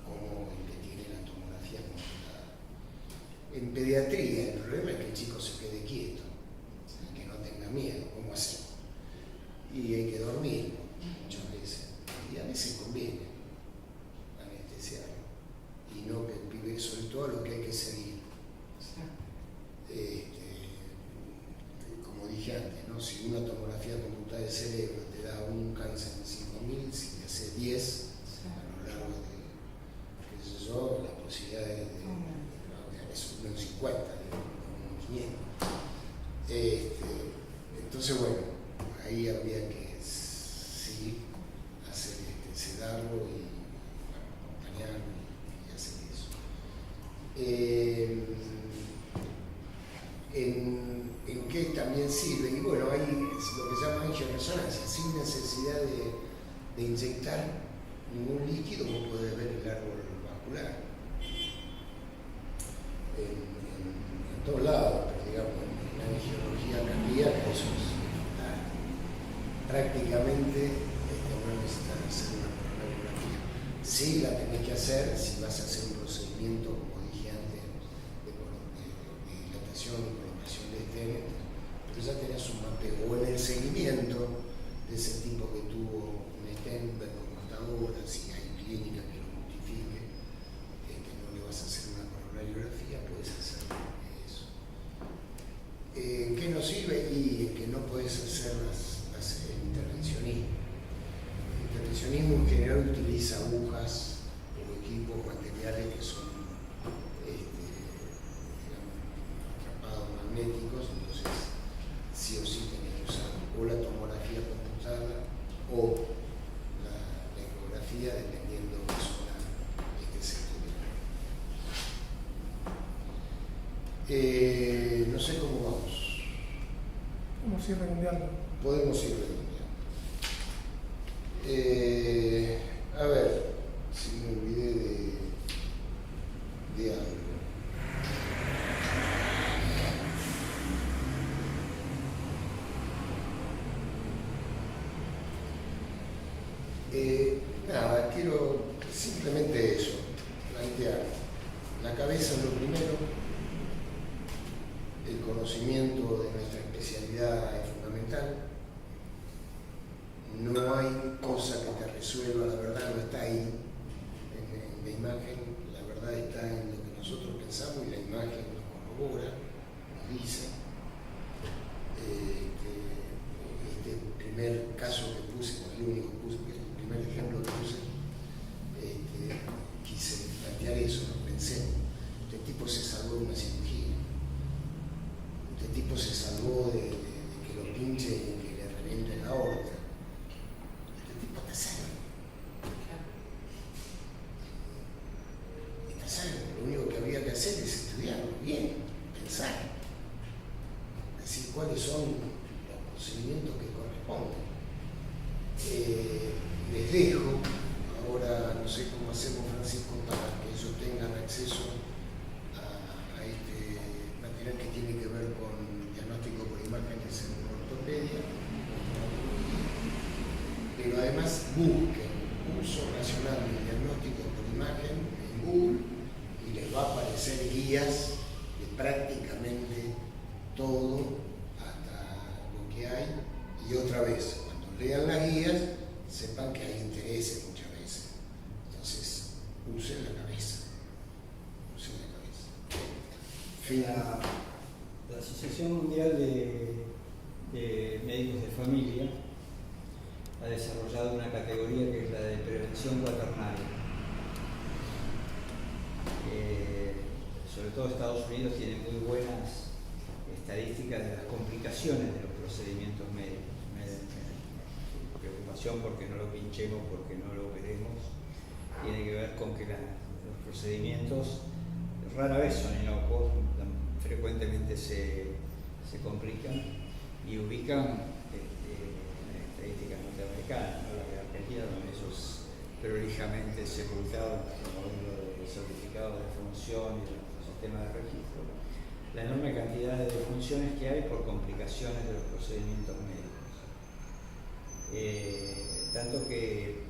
como el que tiene la tomografía computada. En pediatría, el problema es que el chico se quede quieto, que no tenga miedo, ¿cómo así? Y hay que dormir muchas veces. Y a veces conviene anestesiarlo y no que el pibe, sobre todo a lo que hay que seguir. Como dije antes, ¿no? Si una tomografía computada de cerebro te da un cáncer en 5.000, si te hace 10 a lo largo de, qué sé yo, las posibilidades de 50, de 500. Entonces, bueno, ahí habría que sí hacer sedarlo y acompañarlo y hacer eso. ¿En qué también sirve? Y bueno, hay lo que se llama angioresonancia, sin necesidad de inyectar ningún líquido, vos podés ver el árbol vascular. En todos lados, pero digamos, en la angiología cardíaca eso es fundamental. Prácticamente no necesitas hacer una coronariografía. Sí la tenés que hacer si vas a hacer un procedimiento, como dije antes, de dilatación y colocación de stent, pero ya tenés un mapeo. O en el seguimiento de ese tipo que tuvo un stent, ver cómo está ahora, si hay clínica que lo justifique, que no le vas a hacer una coronariografía, puedes hacer eso. ¿En qué nos sirve? Y en que no puedes hacer el intervencionismo. El intervencionismo en general utiliza agujas o equipos materiales que son atrapados magnéticos, entonces sí o sí tenés que usar o la tomografía computada o la ecografía, dependiendo de qué zona se estudia. No sé cómo vamos. Podemos ir redondeando. Podemos ir redondeando. A ver, si me olvidé de algo. Nada, quiero simplemente eso, plantear. La cabeza es lo primero, el conocimiento de nuestra especialidad es fundamental. No hay cosa que te resuelva, la verdad no está ahí en la imagen, la verdad está en lo que nosotros pensamos y la imagen nos corrobora, nos dice. Este primer caso que puse, no es el único que puse, el primer ejemplo que puse, quise plantear eso, no pensé, este tipo se salvó de una cirugía, este tipo se salvó de que lo pinche y que le reviente la aorta. Este tipo está sano. Está sano, lo único que había que hacer es estudiarlo bien, pensar, decir cuáles son los procedimientos que corresponden. Les dejo, ahora no sé cómo hacemos, Francisco, para que ellos tengan acceso a este material que tiene que ver con diagnóstico por imágenes en ortopedia, pero además busquen uso racional del diagnóstico por imagen en Google y les va a aparecer guías de prácticamente todo hasta lo que hay. Y otra vez, cuando lean las guías, sepan que hay intereses muchas veces. Entonces, usen la cabeza. Usen la cabeza. Fin. La Asociación Mundial de Médicos de Familia ha desarrollado una categoría que es la de prevención cuaternaria. Sobre todo Estados Unidos tiene muy buenas estadísticas de las complicaciones de los procedimientos médicos. Preocupación porque no lo pinchemos, porque no lo queremos, tiene que ver con que los procedimientos rara vez son inocuos, frecuentemente se complican y ubican estadísticas norteamericanas, ¿no? La de Argentina, donde eso es prolijamente sepultado en el modelo de certificado de defunción y el sistema de registro, la enorme cantidad de defunciones que hay por complicaciones de los procedimientos médicos. Tanto que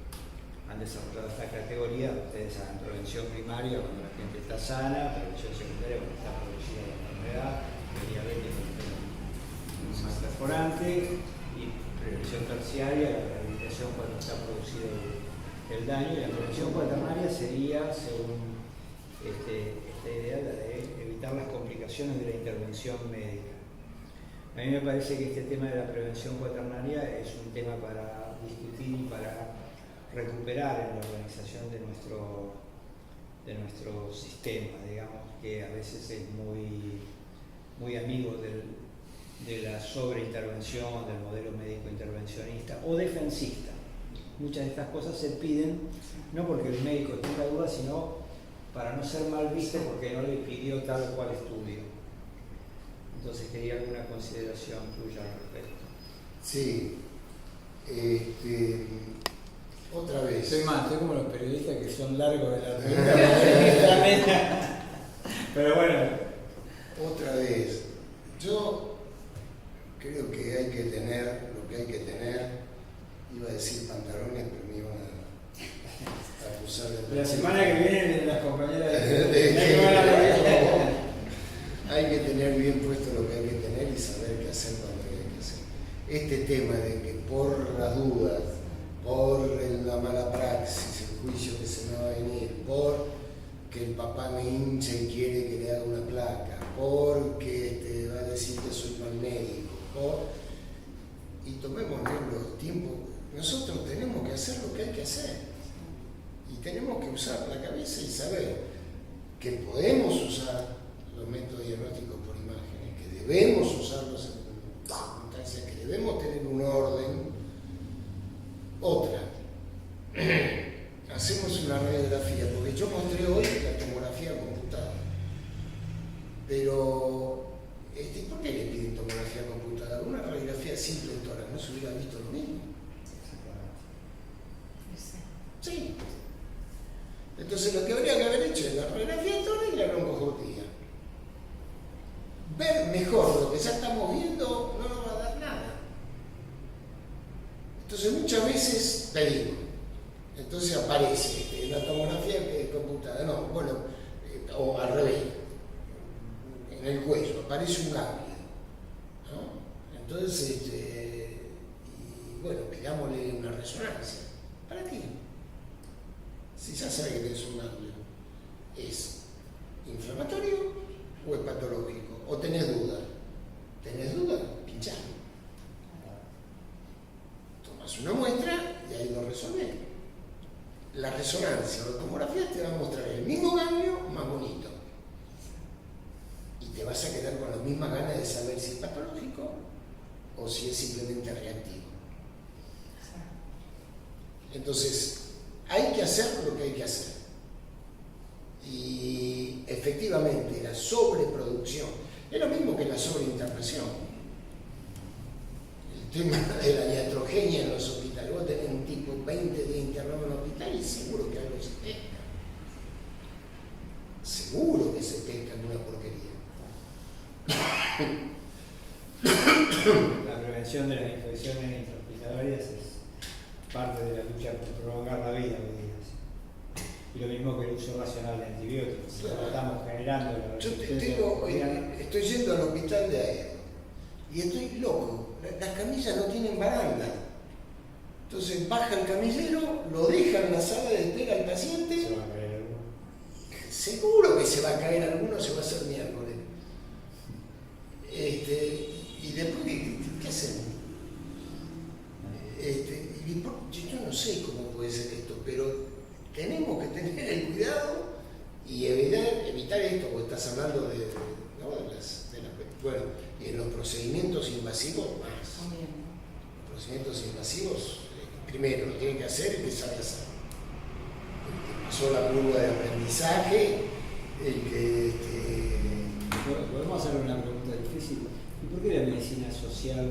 han desarrollado esta categoría, ustedes saben, prevención primaria cuando la gente está sana, prevención secundaria cuando está producida la enfermedad, el diabetes cuando tiene un mal perforante, y prevención terciaria, la rehabilitación cuando está producido el daño, y la prevención cuaternaria sería, según esta idea, la de evitar las complicaciones de la intervención médica. A mí me parece que este tema de la prevención cuaternaria es un tema para discutir y para recuperar en la organización de nuestro sistema, digamos. que a veces es muy amigo de la sobreintervención, del modelo médico intervencionista o defensista. Muchas de estas cosas se piden no porque el médico tenga dudas, sino para no ser mal visto porque no le pidió tal o cual estudio. Entonces quería alguna consideración tuya al respecto. Sí. Otra vez. Soy como los periodistas que son largos de la pregunta. Pero bueno. Otra vez. Yo creo que hay que tener lo que hay que tener. Iba a decir pantalones, pero me iban a acusar de... La semana que viene las compañeras hay que tener bien puesto lo que hay que tener y saber qué hacer cuando hay que hacer. Este tema de que por las dudas, por la mala praxis, el juicio que se me va a venir, por que el papá me hinche y quiere que le haga una placa, porque va a decir que soy mal médico, y tomemos los tiempos. Nosotros tenemos que hacer lo que hay que hacer y tenemos que usar la cabeza y saber que podemos usar los métodos diagnósticos por imágenes, que debemos usarlos en circunstancias, que debemos tener un orden. Otra, hacemos una radiografía, porque yo mostré hoy la tomografía computada, pero ¿por qué le piden tomografía computada? Una radiografía simple en tórax no se hubiera visto lo mismo. Sí. Entonces lo que habría que haber hecho es la radiografía de tórax y la broncoscopía. Ver mejor lo que ya estamos viendo no nos va a dar nada. Entonces muchas veces pedimos. Entonces aparece la tomografía computada. No, bueno, o al revés. En el cuello aparece un ganglio, ¿no? Entonces, y bueno, pidámosle una resonancia. ¿Para qué? Si ya sabe que tenés un ganglio, ¿es inflamatorio o es patológico? ¿O tenés duda? ¿Tenés duda? Pinchá. Tomás una muestra y ahí lo resolvés. La resonancia o la tomografía te va a mostrar el mismo ganglio más bonito. Y te vas a quedar con las mismas ganas de saber si es patológico o si es simplemente reactivo. Entonces, hay que hacer lo que hay que hacer. Y efectivamente, la sobreproducción es lo mismo que la sobreintervención. El tema de la iatrogenia en los hospitales. Vos tenés un tipo 20 días internado en el hospital y seguro que algo se pesca. Seguro que se pesca en una porquería. La prevención de las infecciones intrahospitalarias es parte de la lucha por prolongar la vida, y lo mismo que el uso racional de antibióticos. Claro. Estamos generando la Yo resistencia. estoy yendo al hospital de Aedo y estoy loco. Las camillas no tienen baranda. Entonces baja el camillero, lo deja en la sala de espera al paciente. Se va a caer alguno. Seguro que se va a caer alguno, se va a hacer miércoles. Y después, ¿qué hacemos? Yo no sé cómo puede ser esto, pero tenemos que tener el cuidado y evitar esto, porque estás hablando de bueno, y en los procedimientos invasivos más. Los procedimientos invasivos, primero lo tiene que hacer el que sabe hacer. El que pasó la curva de aprendizaje, el que... Podemos hacer una pregunta difícil. ¿Y por qué la medicina social,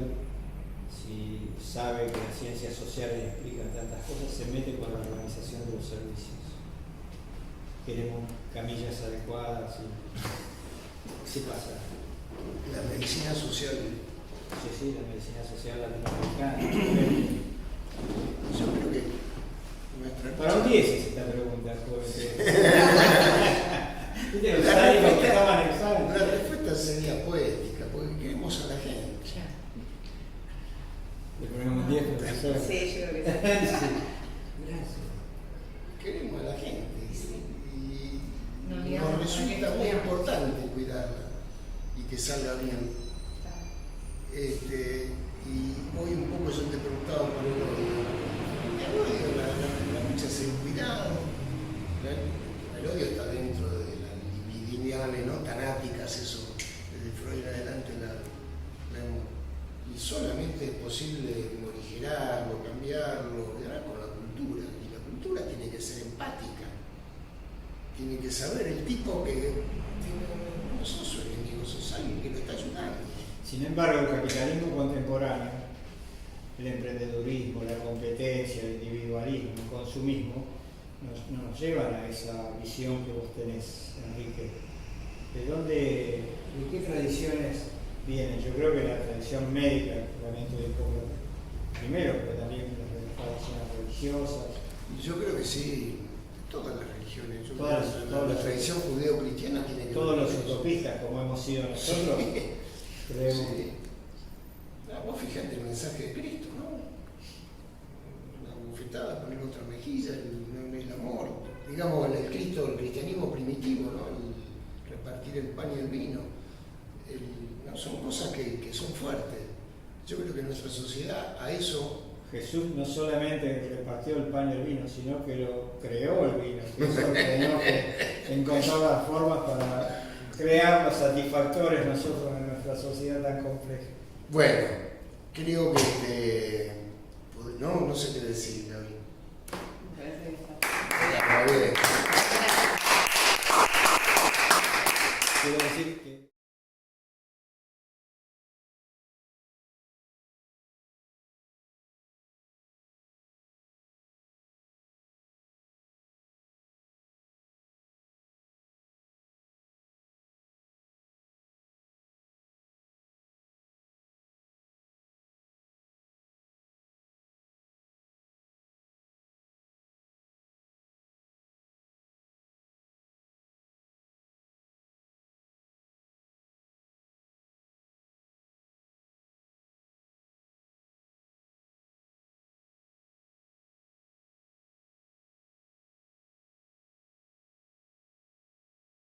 si sabe que las ciencias sociales explican tantas cosas, se mete con la organización de los servicios? Queremos camillas adecuadas y... ¿Qué pasa? La medicina social. Sí, la medicina social latinoamericana. Yo creo que nuestra... Para un 10 es esta pregunta, ¿viste los ánimos que estaban en examen? La respuesta sería poética, porque queremos a la gente. Le ponemos un 10, profesor. Sí, yo creo que sí. Sí. Gracias. Queremos a la gente y Nos nos resulta muy importante cuidarla y que salga bien. Y hoy un poco yo te preguntaba por el odio. El odio, la lucha es el cuidado. El odio está dentro de la lineales, ¿no? Tanáticas, eso, desde Freud en adelante y solamente es posible morigerarlo, cambiarlo, ¿verdad? Con la cultura. Y la cultura tiene que ser empática, tiene que saber el tipo que no sos su enemigo, sos alguien que lo está ayudando. Sin embargo, el capitalismo contemporáneo, el emprendedurismo, la competencia, el individualismo, el consumismo, no nos llevan a esa visión que vos tenés, Enrique. ¿De qué tradiciones vienen? Yo creo que la tradición médica, el lamento del pueblo, primero, pero también las tradiciones religiosas. Yo creo que sí, todas las religiones. Todas la tradición judeo-cristiana tiene que todos ver los con eso. utopistas, como hemos sido nosotros, creemos. Sí. Vos fijate el mensaje de Cristo, ¿no? Una bofetada, poner otra mejilla, el amor. Digamos, el cristianismo primitivo, ¿no? El repartir el pan y el vino. No, son cosas que son fuertes. Yo creo que nuestra sociedad a eso... Jesús no solamente repartió el pan y el vino, sino que lo creó el vino. Eso tenemos que encontrar las formas para crear los satisfactores nosotros en nuestra sociedad tan compleja. Bueno, creo que no sé qué decir, Gaby. Me parece que está Está bien. Quiero decir que